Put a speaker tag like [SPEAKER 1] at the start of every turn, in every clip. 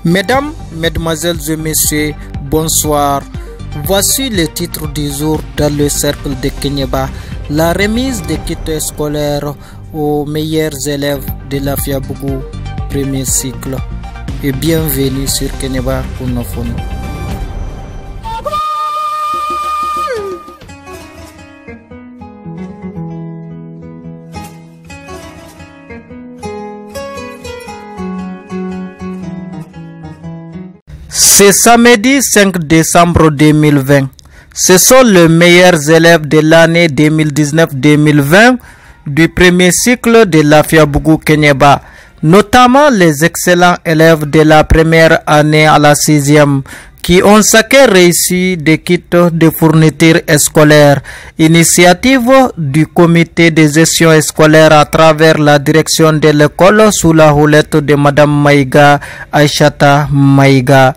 [SPEAKER 1] Mesdames, Mesdemoiselles et Messieurs, bonsoir. Voici le titre du jour dans le cercle de Kéniéba, la remise des kits scolaires aux meilleurs élèves de la Fiabougou premier cycle. Et bienvenue sur Kéniéba Kounofono. C'est samedi 5 décembre 2020. Ce sont les meilleurs élèves de l'année 2019-2020 du premier cycle de la Fiabougou Kéniéba, notamment les excellents élèves de la première année à la 6e, qui ont chacun réussi des kits de fournitures scolaires, initiative du comité de gestion scolaire à travers la direction de l'école sous la houlette de Madame Maïga Aïchata Maïga.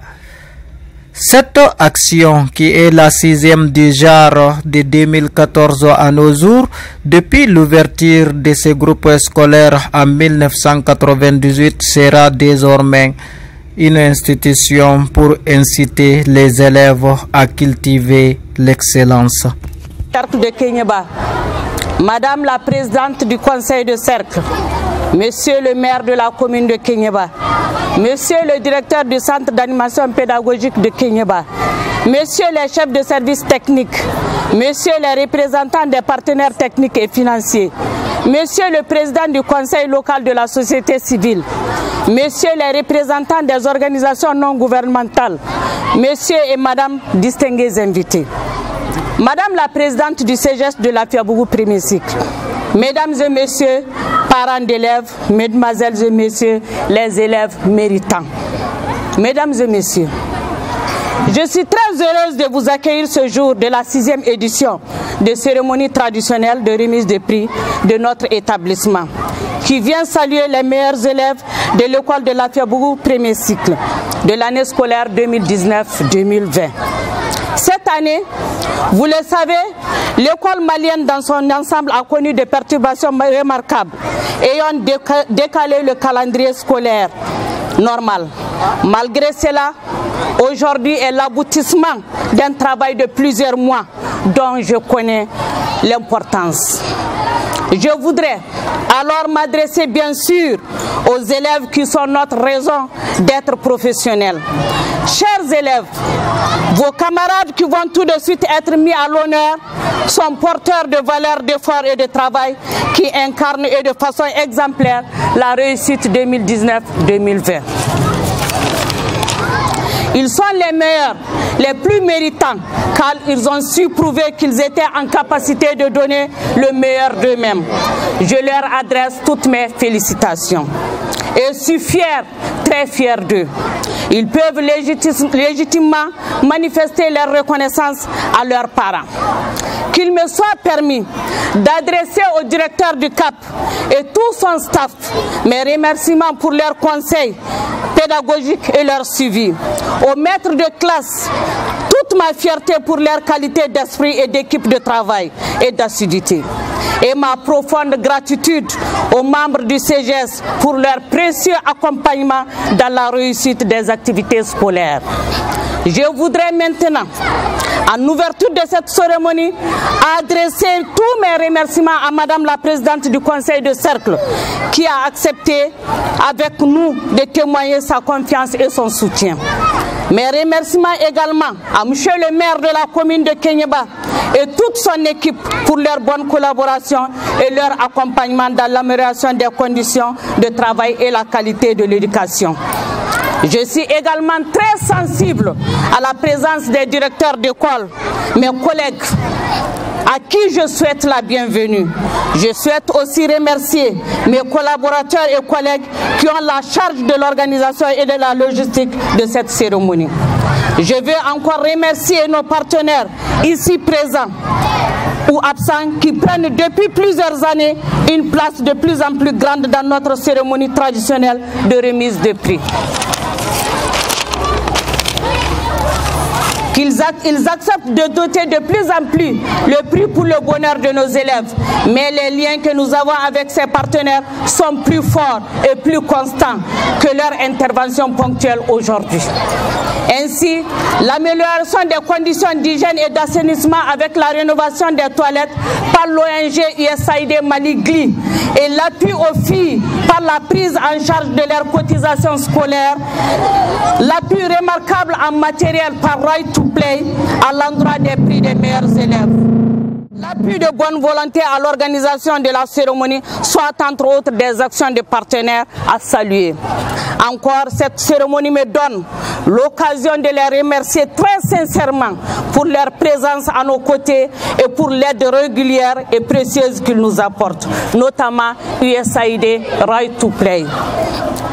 [SPEAKER 1] Cette action, qui est la 6e du genre de 2014 à nos jours, depuis l'ouverture de ce groupe scolaire en 1998, sera désormais une institution pour inciter les élèves à cultiver l'excellence.
[SPEAKER 2] Cercle de Kéniéba, Madame la présidente du conseil de cercle, Monsieur le maire de la commune de Kéniéba, Monsieur le directeur du centre d'animation pédagogique de Kéniéba, Monsieur les chefs de service techniques, Monsieur les représentants des partenaires techniques et financiers, Monsieur le président du conseil local de la société civile, Messieurs les représentants des organisations non gouvernementales, Messieurs et Madame distingués invités, Madame la présidente du CGS de la Fiabougou premier cycle, Mesdames et Messieurs, parents d'élèves, Mesdemoiselles et Messieurs, les élèves méritants, Mesdames et Messieurs, je suis très heureuse de vous accueillir ce jour de la 6e édition de cérémonie traditionnelle de remise de prix de notre établissement, qui vient saluer les meilleurs élèves de l'école de la Fiabougou premier cycle de l'année scolaire 2019-2020. Cette année, vous le savez, l'école malienne dans son ensemble a connu des perturbations remarquables ayant décalé le calendrier scolaire normal. Malgré cela, aujourd'hui est l'aboutissement d'un travail de plusieurs mois dont je connais l'importance. Je voudrais alors m'adresser bien sûr aux élèves qui sont notre raison d'être professionnels. Chers élèves, vos camarades qui vont tout de suite être mis à l'honneur sont porteurs de valeurs d'effort et de travail qui incarnent et de façon exemplaire la réussite 2019-2020. Ils sont les meilleurs, les plus méritants, car ils ont su prouver qu'ils étaient en capacité de donner le meilleur d'eux-mêmes. Je leur adresse toutes mes félicitations. Et je suis fier, très fier d'eux. Ils peuvent légitimement manifester leur reconnaissance à leurs parents. Qu'il me soit permis d'adresser au directeur du CAP et tout son staff mes remerciements pour leurs conseils pédagogiques et leur suivi. Aux maîtres de classe, toute ma fierté pour leur qualité d'esprit et d'équipe de travail et d'assiduité. Et ma profonde gratitude aux membres du CGS pour leur précieux accompagnement dans la réussite des activités scolaires. Je voudrais maintenant, en ouverture de cette cérémonie, adresser tous mes remerciements à Madame la présidente du conseil de cercle qui a accepté avec nous de témoigner sa confiance et son soutien. Mes remerciements également à Monsieur le maire de la commune de Kéniéba et toute son équipe pour leur bonne collaboration et leur accompagnement dans l'amélioration des conditions de travail et la qualité de l'éducation. Je suis également très sensible à la présence des directeurs d'école, mes collègues, à qui je souhaite la bienvenue. Je souhaite aussi remercier mes collaborateurs et collègues qui ont la charge de l'organisation et de la logistique de cette cérémonie. Je veux encore remercier nos partenaires ici présents ou absents qui prennent depuis plusieurs années une place de plus en plus grande dans notre cérémonie traditionnelle de remise de prix. qu'ils acceptent de doter de plus en plus le prix pour le bonheur de nos élèves. Mais les liens que nous avons avec ces partenaires sont plus forts et plus constants que leur intervention ponctuelle aujourd'hui. Ainsi, l'amélioration des conditions d'hygiène et d'assainissement avec la rénovation des toilettes par l'ONG USAID Mali GLI et l'appui aux filles par la prise en charge de leurs cotisations scolaires, l'appui remarquable en matériel par Right to Play à l'endroit des prix des meilleurs élèves. L'appui de bonne volonté à l'organisation de la cérémonie soit entre autres des actions de partenaires à saluer. Encore, cette cérémonie me donne l'occasion de les remercier très sincèrement pour leur présence à nos côtés et pour l'aide régulière et précieuse qu'ils nous apportent, notamment USAID Right to Play.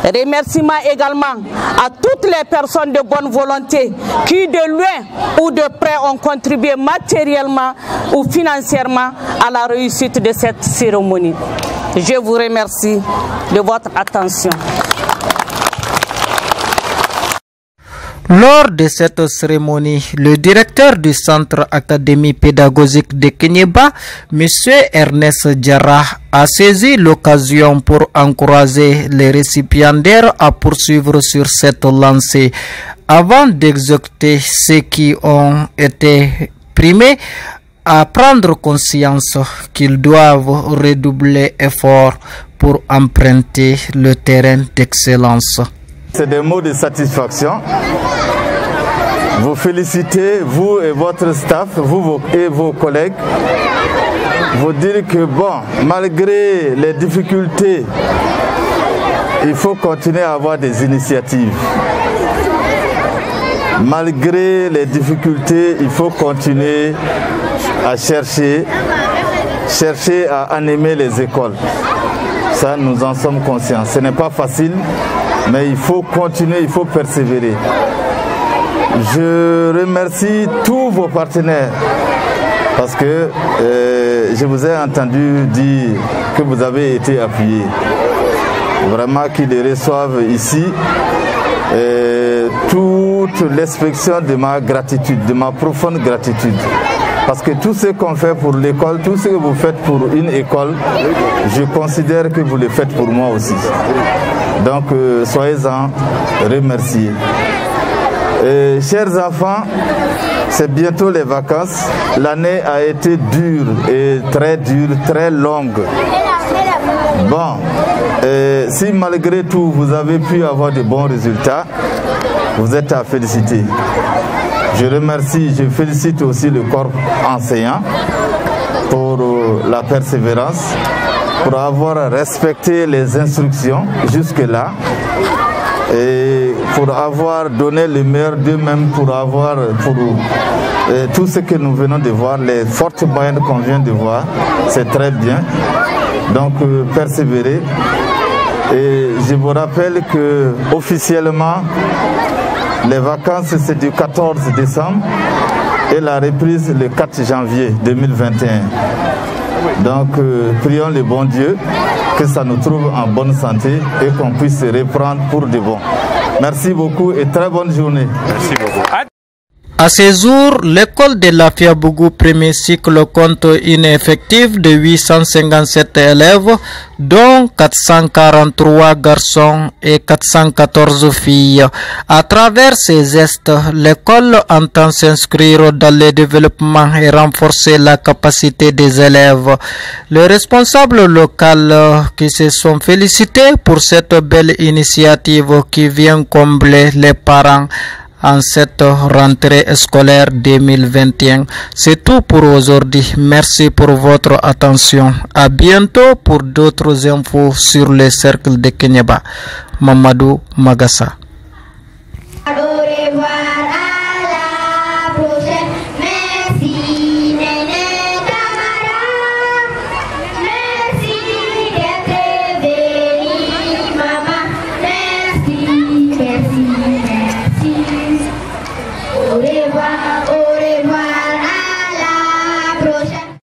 [SPEAKER 2] Remerciements également à toutes les personnes de bonne volonté qui de loin ou de près ont contribué matériellement ou financièrement à la réussite de cette cérémonie. Je vous remercie de votre attention.
[SPEAKER 1] Lors de cette cérémonie, le directeur du Centre académique pédagogique de Kéniéba, M. Ernest Diarra, a saisi l'occasion pour encourager les récipiendaires à poursuivre sur cette lancée avant d'exécuter ceux qui ont été primés à prendre conscience qu'ils doivent redoubler efforts pour emprunter le terrain d'excellence.
[SPEAKER 3] C'est des mots de satisfaction. Vous félicitez, vous et votre staff, vous et vos collègues. Vous dire que bon, malgré les difficultés, il faut continuer à avoir des initiatives. Malgré les difficultés, il faut continuer à chercher à animer les écoles. Ça, nous en sommes conscients. Ce n'est pas facile, mais il faut continuer, il faut persévérer. Je remercie tous vos partenaires parce que je vous ai entendu dire que vous avez été appuyés. Vraiment qu'ils les reçoivent ici. Toute l'expression de ma gratitude, de ma profonde gratitude. Parce que tout ce qu'on fait pour l'école, tout ce que vous faites pour une école, je considère que vous le faites pour moi aussi. Donc, soyez-en remerciés. Chers enfants, c'est bientôt les vacances. L'année a été dure, très longue. Bon, si malgré tout vous avez pu avoir de bons résultats, vous êtes à féliciter. Je félicite aussi le corps enseignant pour la persévérance, pour avoir respecté les instructions jusque-là et pour avoir donné le meilleur d'eux-mêmes, pour tout ce que nous venons de voir, les fortes moyennes qu'on vient de voir, c'est très bien. Donc persévérer. Et je vous rappelle que officiellement les vacances c'est du 14 décembre et la reprise le 4 janvier 2021. Donc prions le bon Dieu que ça nous trouve en bonne santé et qu'on puisse se reprendre pour de bon. Merci beaucoup et très bonne journée. Merci beaucoup.
[SPEAKER 1] À ce jour, l'école de Lafiabougou premier cycle compte une effectif de 857 élèves, dont 443 garçons et 414 filles. À travers ces gestes, l'école entend s'inscrire dans le développement et renforcer la capacité des élèves. Les responsables locaux qui se sont félicités pour cette belle initiative qui vient combler les parents en cette rentrée scolaire 2021. C'est tout pour aujourd'hui. Merci pour votre attention. À bientôt pour d'autres infos sur le cercle de Kéniéba. Mamadou Magassa.